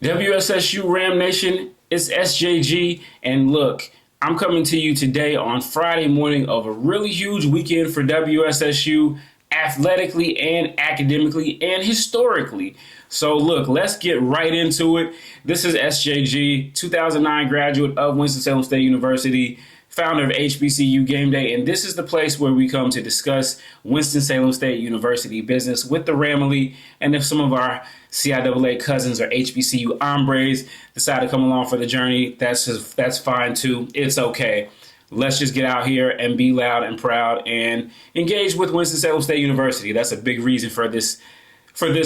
WSSU Ram Nation, it's SJG, and look, I'm coming to you today on Friday morning of a really huge weekend for WSSU, athletically and academically and historically. So look, let's get right into it. This is SJG, 2009 graduate of Winston-Salem State University, founder of HBCU Game Day, and this is the place where we come to discuss Winston-Salem State University business with the Ramily, and if some of our CIAA cousins or HBCU hombres decide to come along for the journey, that's fine too. It's okay. Let's just get out here and be loud and proud and engage with Winston-Salem State University. That's a big reason for this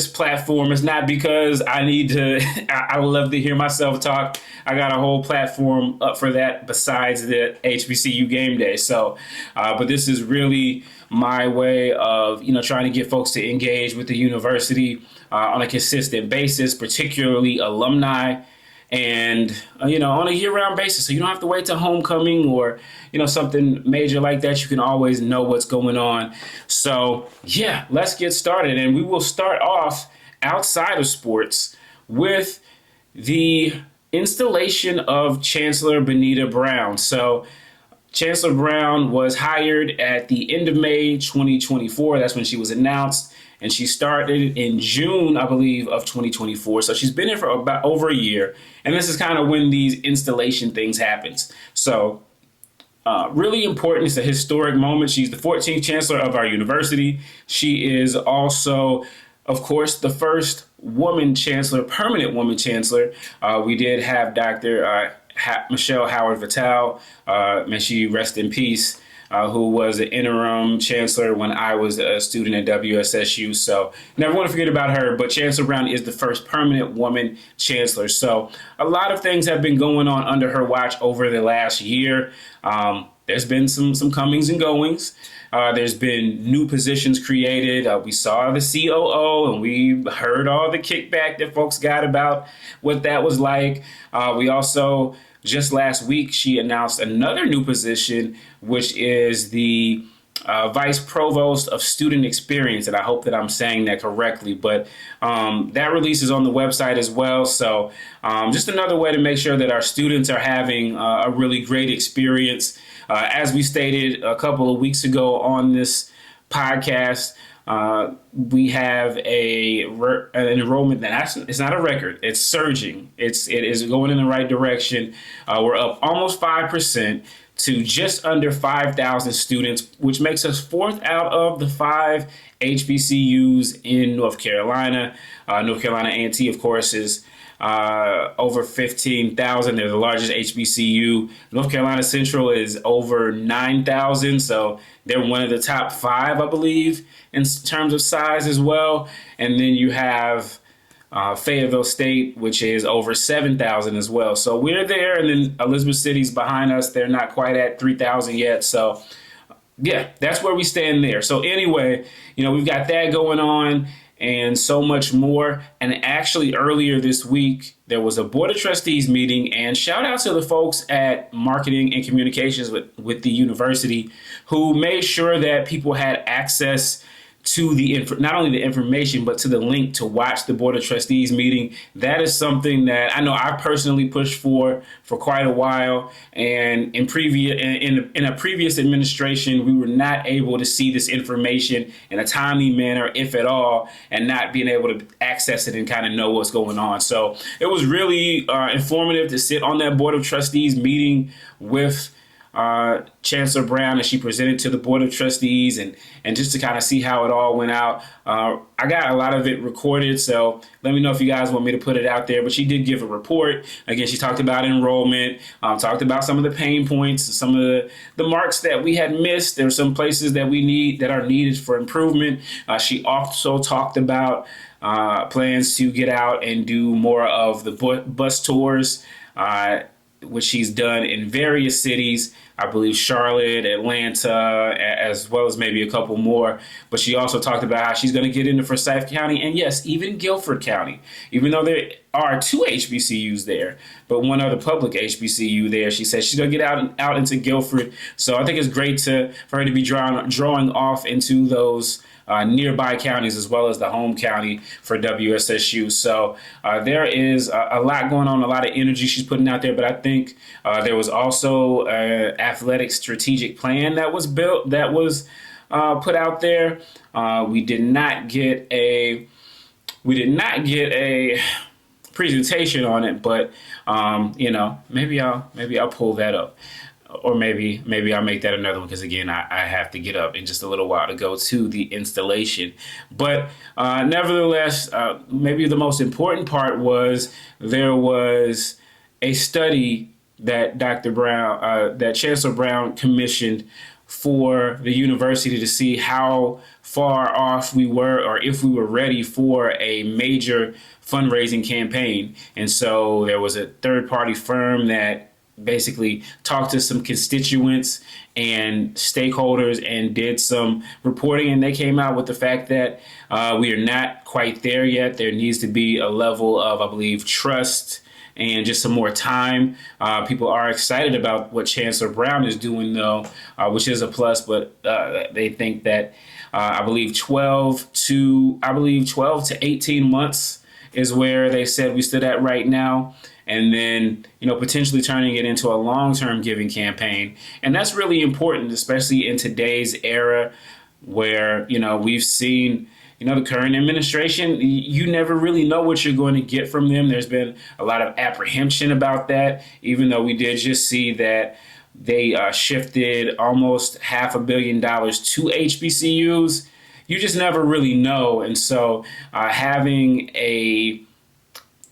platform. It's not because I need to, I would love to hear myself talk. I got a whole platform up for that besides the HBCU Game Day. So, but this is really my way of, trying to get folks to engage with the university on a consistent basis, particularly alumni, and on a year-round basis, so you don't have to wait till homecoming or something major like that. You can always know what's going on. So yeah, let's get started, and we will start off outside of sports with the installation of Chancellor Bonita Brown. So Chancellor Brown was hired at the end of May 2024. That's when she was announced. And she started in June, I believe, of 2024. So she's been here for about over a year. And this is kind of when these installation things happens. So really important. It's a historic moment. She's the 14th chancellor of our university. She is also, of course, the first woman chancellor, permanent woman chancellor. We did have Dr. Michelle Howard Vital, may she rest in peace, who was an interim chancellor when I was a student at WSSU. So never want to forget about her, but Chancellor Brown is the first permanent woman chancellor. So a lot of things have been going on under her watch over the last year. There's been some comings and goings. There's been new positions created. We saw the COO, and we heard all the kickback that folks got about what that was like. We also, just last week, she announced another new position, which is the Vice Provost of Student Experience, and I hope that I'm saying that correctly, but that release is on the website as well. So just another way to make sure that our students are having a really great experience. As we stated a couple of weeks ago on this podcast, we have an enrollment that it's not a record. It's surging. It is going in the right direction. We're up almost 5% to just under 5,000 students, which makes us fourth out of the 5 HBCUs in North Carolina. North Carolina A&T, of course, is over 15,000. They're the largest HBCU. North Carolina Central is over 9,000. So they're one of the top 5, I believe, in terms of size as well. And then you have Fayetteville State, which is over 7,000 as well. So we're there. And then Elizabeth City's behind us. They're not quite at 3,000 yet. So yeah, that's where we stand there. So anyway, we've got that going on and so much more. And actually earlier this week, there was a Board of Trustees meeting, and shout out to the folks at Marketing and Communications with the university who made sure that people had access to not only the information, but to the link to watch the Board of Trustees meeting. That is something that I know I personally pushed for quite a while. And in a previous administration, we were not able to see this information in a timely manner, if at all, and not being able to access it and kind of know what's going on. So it was really informative to sit on that Board of Trustees meeting with Chancellor Brown as she presented to the Board of Trustees, and just to kind of see how it all went out. I got a lot of it recorded, so let me know if you guys want me to put it out there. But she did give a report. Again, she talked about enrollment, talked about some of the pain points, some of the marks that we had missed. There are some places that that are needed for improvement. She also talked about plans to get out and do more of the bus tours, which she's done in various cities. I believe Charlotte, Atlanta, as well as maybe a couple more. But she also talked about how she's going to get into Forsyth County, and yes, even Guilford County, even though there are 2 HBCUs there, but one other public HBCU there. She said she's going to get out into Guilford. So I think it's great for her to be drawing off into those nearby counties as well as the home county for WSSU. So there is a lot going on, a lot of energy she's putting out there. But I think there was also an athletic strategic plan that was built, that was put out there. We did not get a presentation on it, but maybe I'll pull that up. Or maybe I'll make that another one, because again, I have to get up in just a little while to go to the installation. But nevertheless, maybe the most important part was there was a study that that Chancellor Brown commissioned for the university to see how far off we were, or if we were ready for a major fundraising campaign. And so there was a third-party firm that basically talked to some constituents and stakeholders and did some reporting, and they came out with the fact that we are not quite there yet. There needs to be a level of, I believe, trust and just some more time. People are excited about what Chancellor Brown is doing, though, which is a plus, but they think that I believe 12 to 18 months is where they said we stood at right now. And then, potentially turning it into a long-term giving campaign. And that's really important, especially in today's era where, we've seen, the current administration, you never really know what you're going to get from them. There's been a lot of apprehension about that, even though we did just see that they shifted almost $500 million to HBCUs. You just never really know. And so having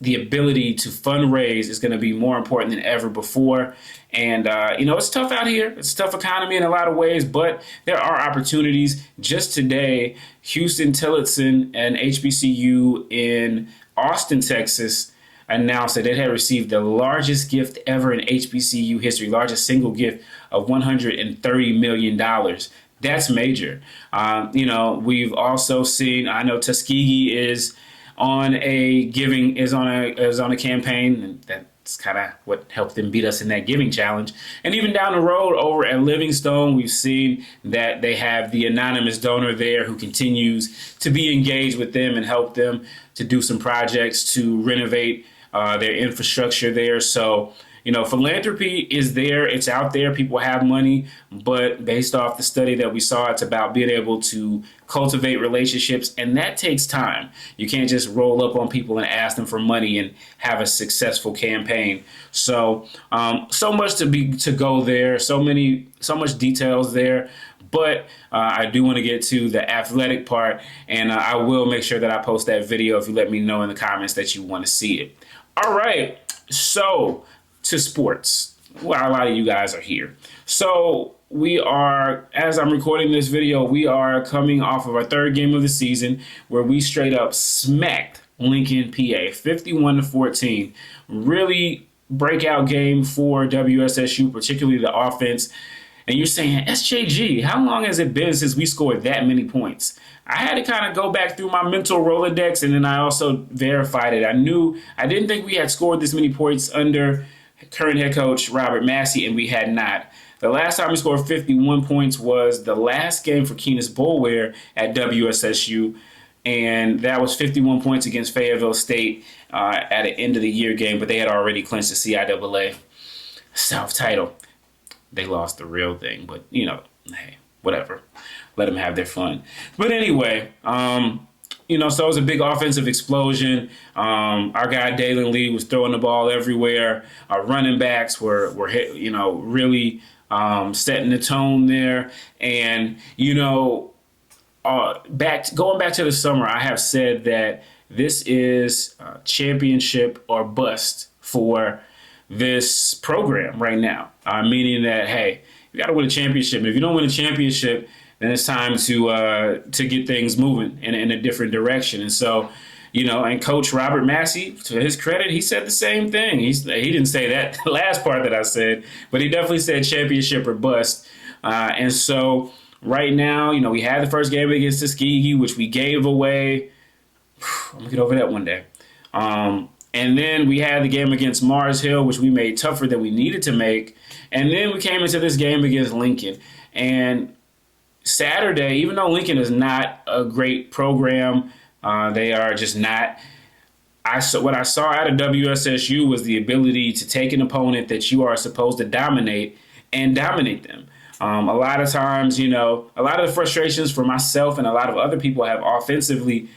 the ability to fundraise is going to be more important than ever before. And, it's tough out here. It's a tough economy in a lot of ways, but there are opportunities. Just today, Houston-Tillotson, an HBCU in Austin, Texas, announced that it had received the largest gift ever in HBCU history, largest single gift of $130 million. That's major. We've also seen, I know Tuskegee is on a campaign, and that's kind of what helped them beat us in that giving challenge. And even down the road over at Livingstone, we've seen that they have the anonymous donor there who continues to be engaged with them and help them to do some projects to renovate their infrastructure there. So, philanthropy is there. It's out there. People have money. But based off the study that we saw, it's about being able to cultivate relationships. And that takes time. You can't just roll up on people and ask them for money and have a successful campaign. So, so much to go there. So much details there. But I do want to get to the athletic part. And I will make sure that I post that video if you let me know in the comments that you want to see it. All right. So, to sports. Well, a lot of you guys are here. So we are, as I'm recording this video, we are coming off of our 3rd game of the season where we straight up smacked Lincoln, PA, 51-14. Really breakout game for WSSU, particularly the offense. And you're saying, SJG, how long has it been since we scored that many points? I had to kind of go back through my mental Rolodex, and then I also verified it. I didn't think we had scored this many points under current head coach Robert Massey, and we had not. The last time we scored 51 points was the last game for Keenest Boulware at WSSU, and that was 51 points against Fayetteville State at an end-of-the-year game, but they had already clinched the CIAA South title. They lost the real thing, but, hey, whatever. Let them have their fun. But anyway, so it was a big offensive explosion. Our guy Daylin Lee was throwing the ball everywhere. Our running backs were really setting the tone there. And going back to the summer, I have said that this is championship or bust for this program right now. Meaning that, hey, you got to win a championship. And if you don't win a championship, then it's time to get things moving in a different direction. And so, And Coach Robert Massey, to his credit, he said the same thing. He didn't say that last part that I said, but he definitely said championship or bust. And so right now, we had the first game against Tuskegee, which we gave away. I'm going to get over that one day. And then we had the game against Mars Hill, which we made tougher than we needed to make. And then we came into this game against Lincoln. And Saturday, even though Lincoln is not a great program, they are just not. What I saw out of WSSU was the ability to take an opponent that you are supposed to dominate and dominate them. A lot of times, a lot of the frustrations for myself and a lot of other people have offensively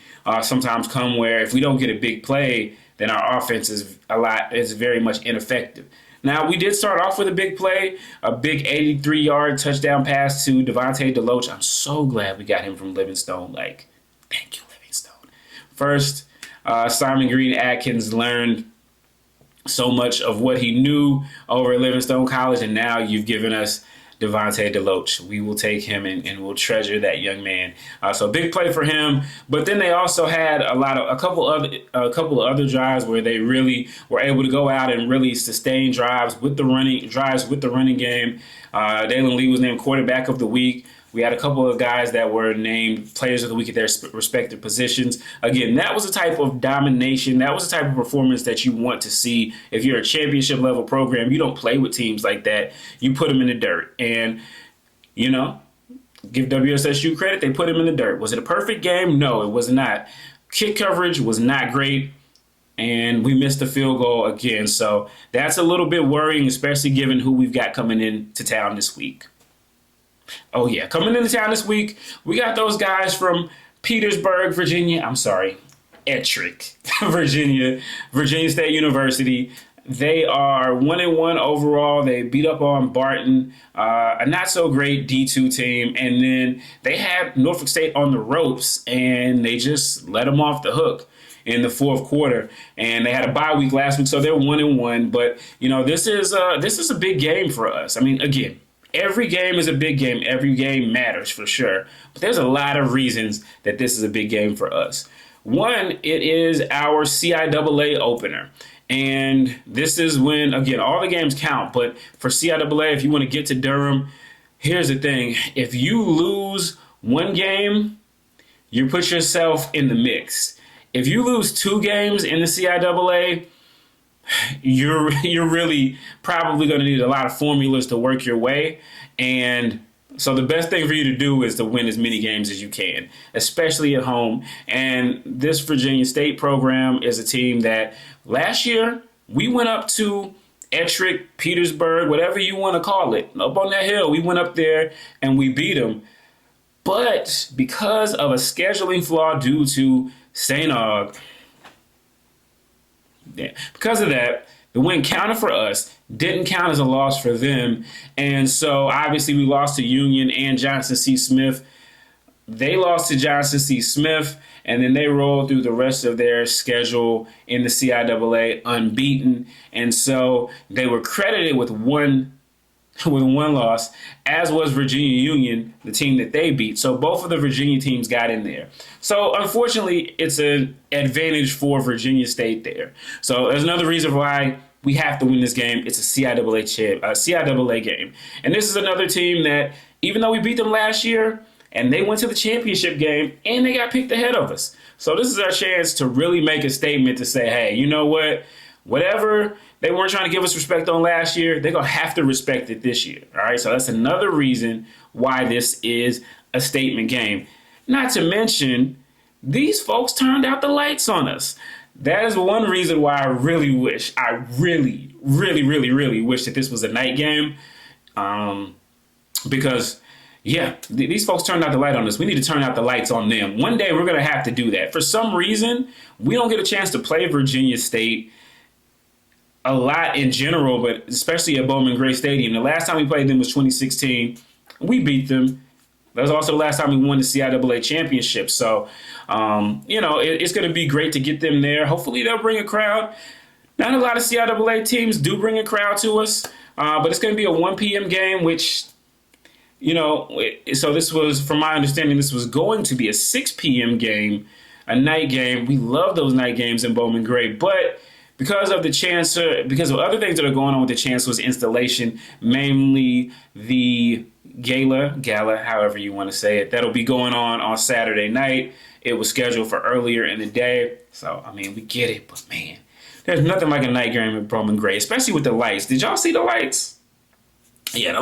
sometimes come where if we don't get a big play, then our offense is very much ineffective. Now, we did start off with a big play, a big 83-yard touchdown pass to Devontae DeLoach. I'm so glad we got him from Livingstone. Thank you, Livingstone. First, Simon Green Atkins learned so much of what he knew over at Livingstone College, and now you've given us Devontae DeLoach. We will take him and we'll treasure that young man. So big play for him. But then they also had a couple of other drives where they really were able to go out and really sustain drives with the running game. Daylin Lee was named quarterback of the week. We had a couple of guys that were named players of the week at their respective positions. Again, that was the type of domination. That was the type of performance that you want to see. If you're a championship level program, you don't play with teams like that. You put them in the dirt. And, give WSSU credit. They put them in the dirt. Was it a perfect game? No, it was not. Kick coverage was not great. And we missed the field goal again. So that's a little bit worrying, especially given who we've got coming into town this week. Oh, yeah. Coming into town this week, we got those guys from Petersburg, Virginia. I'm sorry, Ettrick, Virginia State University. They are 1-1 overall. They beat up on Barton, a not-so-great D2 team. And then they had Norfolk State on the ropes, and they just let them off the hook in the fourth quarter. And they had a bye week last week, so they're 1-1. But, this is a big game for us. I mean, again, every game is a big game. Every game matters for sure. But there's a lot of reasons that this is a big game for us. One, it is our CIAA opener. And this is when, again, all the games count. But for CIAA, if you want to get to Durham, here's the thing. If you lose one game, you put yourself in the mix. If you lose 2 games in the CIAA, you're really probably going to need a lot of formulas to work your way. And so the best thing for you to do is to win as many games as you can, especially at home. And this Virginia State program is a team that last year we went up to Ettrick, Petersburg, whatever you want to call it, up on that hill. We went up there and we beat them. But because of a scheduling flaw due to St. Aug, because of that, the win counted for us, didn't count as a loss for them. And so obviously we lost to Union and Johnson C. Smith. They lost to Johnson C. Smith, and then they rolled through the rest of their schedule in the CIAA unbeaten. And so they were credited with one loss, as was Virginia Union, the team that they beat. So both of the Virginia teams got in there. So unfortunately, it's an advantage for Virginia State there. So there's another reason why we have to win this game. It's a CIAA game. And this is another team that, even though we beat them last year, and they went to the championship game, and they got picked ahead of us. So this is our chance to really make a statement to say, hey, you know what? Whatever they weren't trying to give us respect on last year, they're going to have to respect it this year. All right, so that's another reason why this is a statement game. Not to mention, these folks turned out the lights on us. That is one reason why I really wish that this was a night game. Because, yeah, these folks turned out the light on us. We need to turn out the lights on them. One day we're going to have to do that. For some reason, we don't get a chance to play Virginia State a lot in general, but especially at Bowman Gray Stadium. The last time we played them was 2016. We beat them. That was also the last time we won the CIAA championship. So, it's going to be great to get them there. Hopefully they'll bring a crowd. Not a lot of CIAA teams do bring a crowd to us, but it's going to be a 1 p.m. game, which, so this was, from my understanding, this was going to be a 6 p.m. game. a night game. We love those night games in Bowman Gray, but because of other things that are going on with the Chancellor's installation, mainly the gala, however you want to say it, that'll be going on Saturday night. It was scheduled for earlier in the day. So, I mean, we get it, but man, there's nothing like a night game at Bowman Gray, especially with the lights. Did y'all see the lights? Yeah, the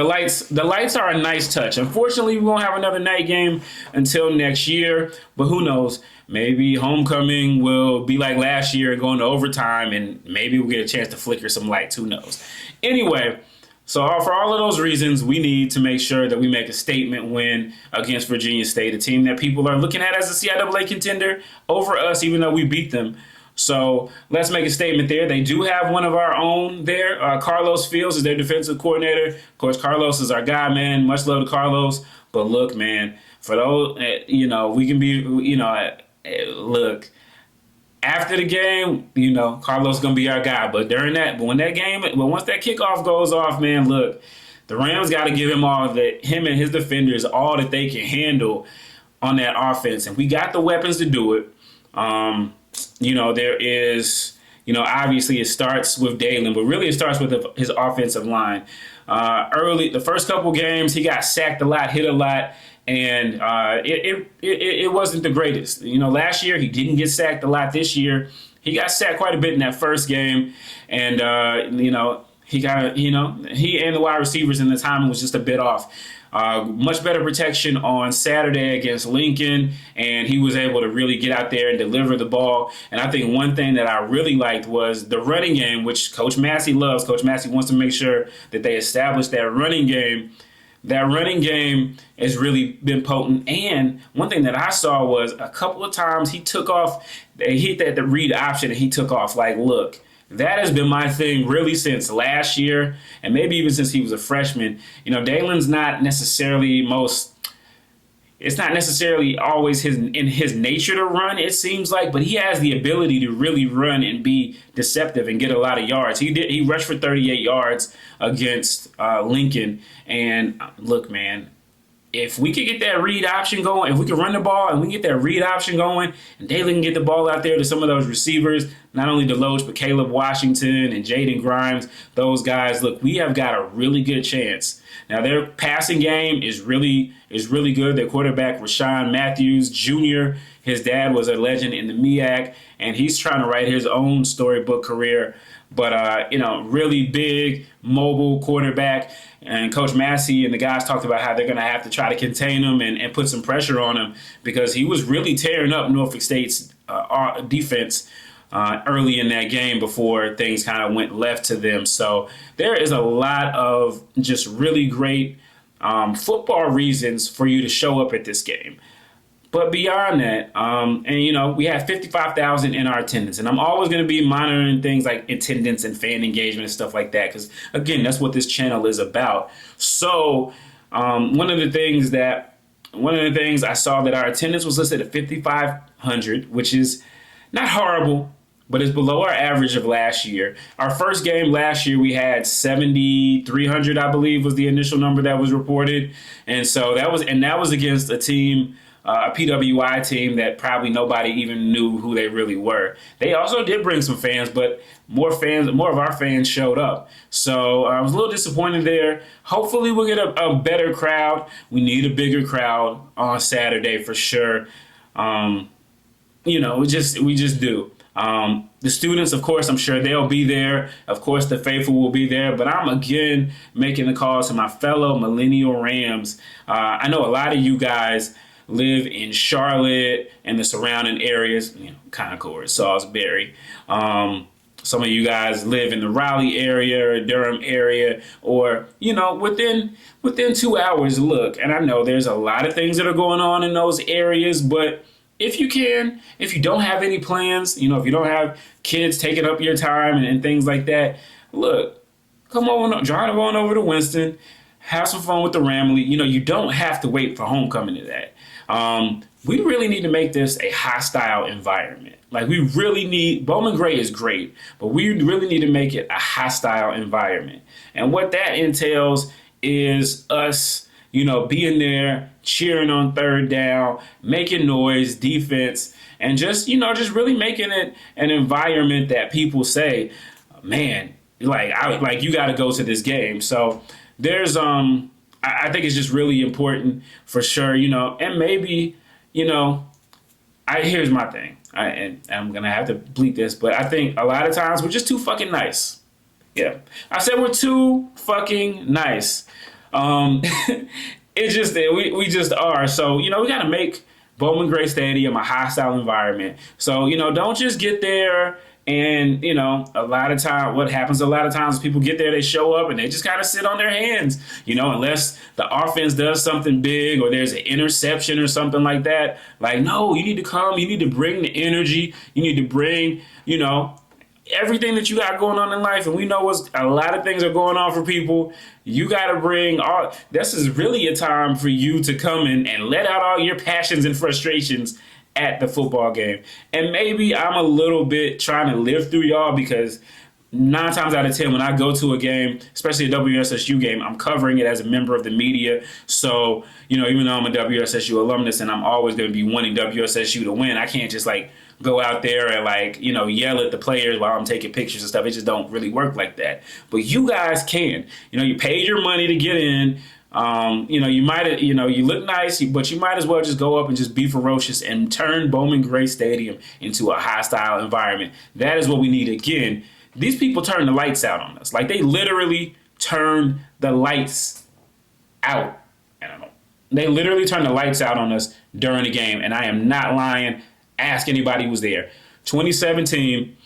lights are a nice touch. Unfortunately, we won't have another night game until next year, but who knows? Maybe homecoming will be like last year and go into overtime, and maybe we'll get a chance to flicker some lights. Who knows? Anyway, so for all of those reasons, we need to make sure that we make a statement win against Virginia State, a team that people are looking at as a CIAA contender over us, even though we beat them. So let's make a statement there. They do have one of our own there. Carlos Fields is their defensive coordinator. Of course, Carlos is our guy, man. Much love to Carlos. But look, man, for those, we can be, look, after the game, Carlos is going to be our guy. But once that kickoff goes off, man, look, the Rams got to give him him and his defenders all that they can handle on that offense. And we got the weapons to do it. There is, obviously it starts with Daylin, but really it starts with his offensive line. The first couple games, he got sacked a lot, hit a lot, and it wasn't the greatest. Last year he didn't get sacked a lot. This year he got sacked quite a bit in that first game, and he and the wide receivers and the timing was just a bit off. Much better protection on Saturday against Lincoln, and he was able to really get out there and deliver the ball. And I think one thing that I really liked was the running game, which Coach Massey loves. Coach Massey wants to make sure that they establish that running game. That running game has really been potent. And one thing that I saw was a couple of times he took off, he hit the read option and he took off. Like, look, that has been my thing really since last year, and maybe even since he was a freshman. Daylin's not necessarily it's not necessarily always in his nature to run, it seems like, but he has the ability to really run and be deceptive and get a lot of yards. He rushed for 38 yards against Lincoln, and look, man, if we could get that read option going, if we could run the ball and we get that read option going, and Daylin can get the ball out there to some of those receivers, not only Deloach, but Caleb Washington and Jaden Grimes, those guys, look, we have got a really good chance. Now, their passing game is really good. Their quarterback, Rashawn Matthews Jr., his dad was a legend in the MEAC, and he's trying to write his own storybook career. But, really big, mobile quarterback. And Coach Massey and the guys talked about how they're going to have to try to contain him and put some pressure on him, because he was really tearing up Norfolk State's defense early in that game before things kind of went left to them. So there is a lot of just really great football reasons for you to show up at this game. But beyond that, we have 55,000 in our attendance. And I'm always going to be monitoring things like attendance and fan engagement and stuff like that, because, again, that's what this channel is about. So one of the things I saw that our attendance was listed at 5,500, which is not horrible, but it's below our average of last year. Our first game last year, we had 7,300, I believe, was the initial number that was reported. And so that was against a team, a PWI team that probably nobody even knew who they really were. They also did bring some fans, but more of our fans showed up. So I was a little disappointed there. Hopefully we'll get a better crowd. We need a bigger crowd on Saturday for sure. We just do. The students, of course, I'm sure they'll be there. Of course, the faithful will be there. But I'm, again, making the calls to my fellow millennial Rams. I know a lot of you guys live in Charlotte and the surrounding areas, Concord, Salisbury. Some of you guys live in the Raleigh area or Durham area, or, within 2 hours. Look, and I know there's a lot of things that are going on in those areas, but if you don't have any plans, if you don't have kids taking up your time and things like that, look, come on, drive on over to Winston, have some fun with the Ramley. You don't have to wait for homecoming to that. We really need to make this a hostile environment. Like, we really need, Bowman Gray is great, but we really need to make it a hostile environment. And what that entails is us, being there, cheering on third down, making noise, defense, and just really making it an environment that people say, man, like you got to go to this game. So there's I think it's just really important for sure, and maybe, here's my thing. And I'm going to have to bleep this, but I think a lot of times we're just too fucking nice. Yeah. I said we're too fucking nice. It's just that we just are. So, we got to make Bowman Gray Stadium a hostile environment. So, don't just get there and, a lot of time, what happens a lot of times is people get there, they show up and they just kind of sit on their hands, unless the offense does something big or there's an interception or something like that. Like, no, you need to come, you need to bring the energy, you need to bring, everything that you got going on in life. And we know a lot of things are going on for people. You got to bring this is really a time for you to come in and let out all your passions and frustrations at the football game. And maybe I'm a little bit trying to live through y'all because 9 times out of 10, when I go to a game, especially a WSSU game, I'm covering it as a member of the media. So, even though I'm a WSSU alumnus and I'm always going to be wanting WSSU to win, I can't just go out there and yell at the players while I'm taking pictures and stuff. It just don't really work like that. But you guys can. You paid your money to get in. You might, you look nice, but you might as well just go up and just be ferocious and turn Bowman Gray Stadium into a hostile environment. That is what we need. Again, these people turn the lights out on us. Like, they literally turned the lights out. They literally turned the lights out on us during the game, and I am not lying. Ask anybody who was there. 2017,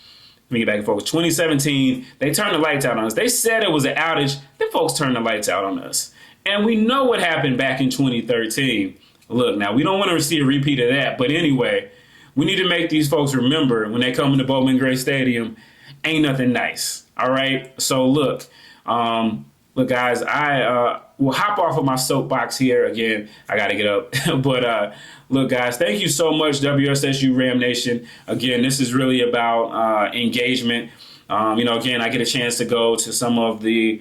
let me get back and forth. 2017, they turned the lights out on us. They said it was an outage. The folks turned the lights out on us. And we know what happened back in 2013. Look, now, we don't want to see a repeat of that. But anyway, we need to make these folks remember when they come into Bowman Gray Stadium, ain't nothing nice. All right? So, look, guys, I will hop off of my soapbox here. Again, I got to get up. But, look, guys, thank you so much, WSSU Ram Nation. Again, this is really about engagement. Again, I get a chance to go to some of the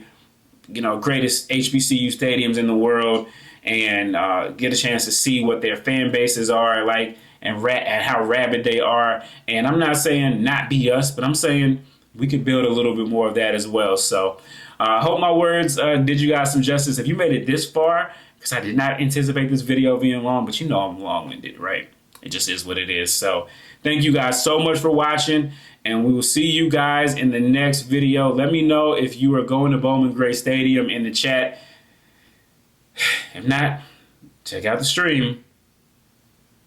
greatest HBCU stadiums in the world and get a chance to see what their fan bases are like and how rabid they are. And I'm not saying not be us, but I'm saying we could build a little bit more of that as well. So I hope my words did you guys some justice. If you made it this far, because I did not anticipate this video being long, but I'm long-winded, right? It just is what it is. So thank you guys so much for watching. And we will see you guys in the next video. Let me know if you are going to Bowman Gray Stadium in the chat. If not, check out the stream.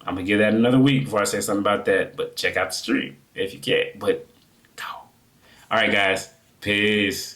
I'm going to give that another week before I say something about that. But check out the stream if you can. But go. All right, guys. Peace.